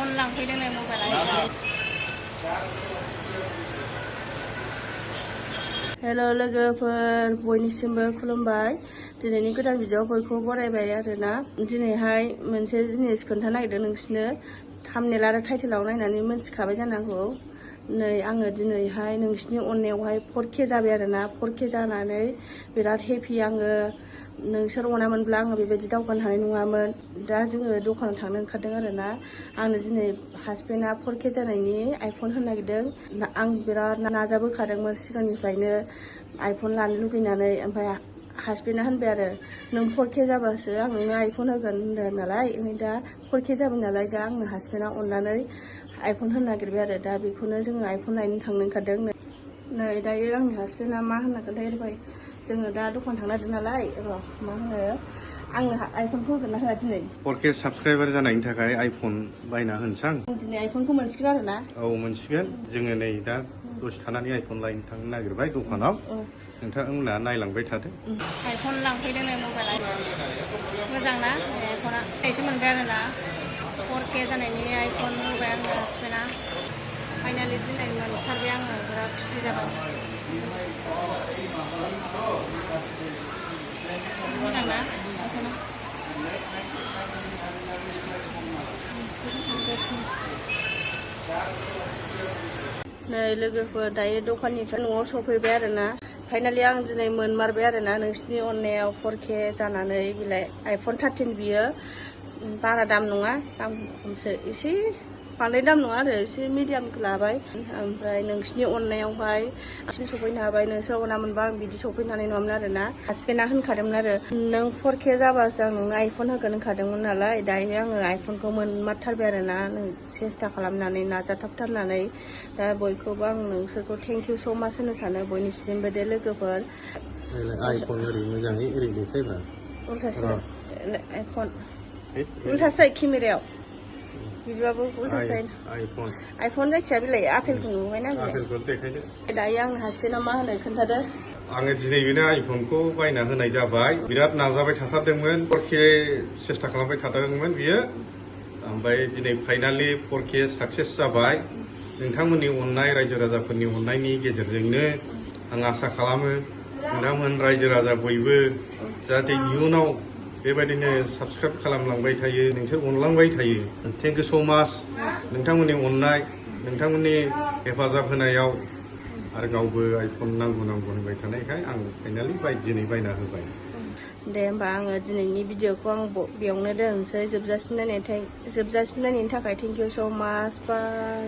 iPhone लांफैदोंलाय mobile हेल' लोगोफोर बयनिसिमबो खुलुमबाय दिनैनि गोदान भिडिअआव बयखौबो बरायबाय आरोना दिनैहाय मोनसे जिनिस खोन्थानो नागिरदों नोंसिनो थाम्बनेल आरो टाइटेलाव नायनानै मोनथिखाबाय जानांगौ नै आङो दिनैहाय नोंसिनि अननायावहाय 4K जाबाय आरोना 4K जानानै बिराद हेपि आङो नोंसोर अनामोनब्ला आङो बेबायदि दावगानो हानाय नङामोन दा जोङो दखानाव थांनो ओंखारदों आरोना आंनो दिनै हासबेन्डआ 4K जानायनि आइफन होनो नागिरदों आं बिराद नाजाबोखादोंमोन सिगांनिफ्रायनो आइफन लानो लुगैनानै ओमफ्राय हासबेन्डआ होनबाय आरो नों 4K जाबासो आं नोंनो आइफन होगोन होनदों नालाय ओमफ्राय दा 4K जाबाय नालाय दा आंनो हासबेन्डआ अननानै आइफन होनो नागिरबाय आरो दा बेखौनो जोङो आइफन लायनो थांनो ओंखारदों नै दायो आंनि हासबेन्डआ मा होनना खोन्थाहरबाय जोङो दा दखान थांनो नागिरदों नालाय र' मा होनो आंनो आइफनखौ होगोन ना होआ दिनै 4K साबसक्राइबार जानायनि थाखाय आइफन बायना होनसां दिनै आइफनखौ मोनसिगोन आरो ना औ मोनसिगोन जोङो नै दा दसे थानानै आइफन लायनो थांनो नागिरबाय दखानाव नोंथांमोना नायलांबाय थादो आइफन लांफैदोंलाय मबाइल मोजां ना आइफना एसे मोनबाय आरो ना 4K जानायनि आइफन होबाय आंनो हासबेन्डआ फाइनालि दिनै मोनथारबाय आङो बिराद खुसि जाबाय मोजां ना आइफना नै लोगोफोर दायो दखाननिफ्राय न'आव सफैबाय आरोना फाइनालि आं दिनै मोनमारबाय आरोना नोंसिनि अननायाव 4K जानानै बिलाइ आइफन 13 बियो बारा दाम नङा दाम खमसो एसे बांद्राय दाम नङा आरो एसे मिडियामखौ लाबाय ओमफ्राय नोंसिनि अननायावहाय आंसिम सफैनो हाबाय नोंसोर अनामोनबा आं बिदि सफैनो हानाय नङामोन आरोना हासबेन्डआ होनखादोंमोन आरो नों 4K जाबासो आं नोंनो आइफन होगोन होनखादोंमोन नालाय दायो आङो आइफनखौ मोनमारथारबाय आरोना सेस्था खालामनानै नाजाथाबथारनानै दा बयखौबो आं नोंसोरखौ थेंक इउ स' माच होनो सानो बयनिसिमबो दे लोगोफोर आइफन ओरै मोजाङै ओरै देखायब्रा उल्थासो आइफन उल्थासो केमेरायाव बिदिबाबो उल्थासो आइफन जायखिया बिलाइ आपेलखौ नुबायना आपेलखौ देखायदो दायो आंनो हासबेन्डआ मा होनो खोन्थादो आङो दिनै बेनो आइफनखौ बायना होनाय जाबाय बिराद नाजाबाय थाथारदोंमोन 4K सेस्था खालामबाय थादोंमोन बियो ओमफ्राय दिनै फाइनालि 4K साक्सेस जाबाय नोंथांमोननि अननाय रायजो राजाफोरनि अननायनि गेजेरजोंनो आं आसा खालामो नोंथांमोन रायजो राजा बयबो जाहाथे इयुनाव बेबायदिनो साबस्क्राइब खालामलांबाय थायो नोंसोर अनलांबाय थायो थेंक इउ स' माच नोंथांमोननि अननाय नोंथांमोननि हेफाजाब होनायाव आरो गावबो आइफन नांगौ होनबाय थानायखाय आं फाइनालि दिनै बायना होबाय दे होमबा आङो दिनैनि भिडिअखौ आं बेयावनो दोनसै जोबजासिम नायनायनि थाखाय थेंक इउ स' माच बाय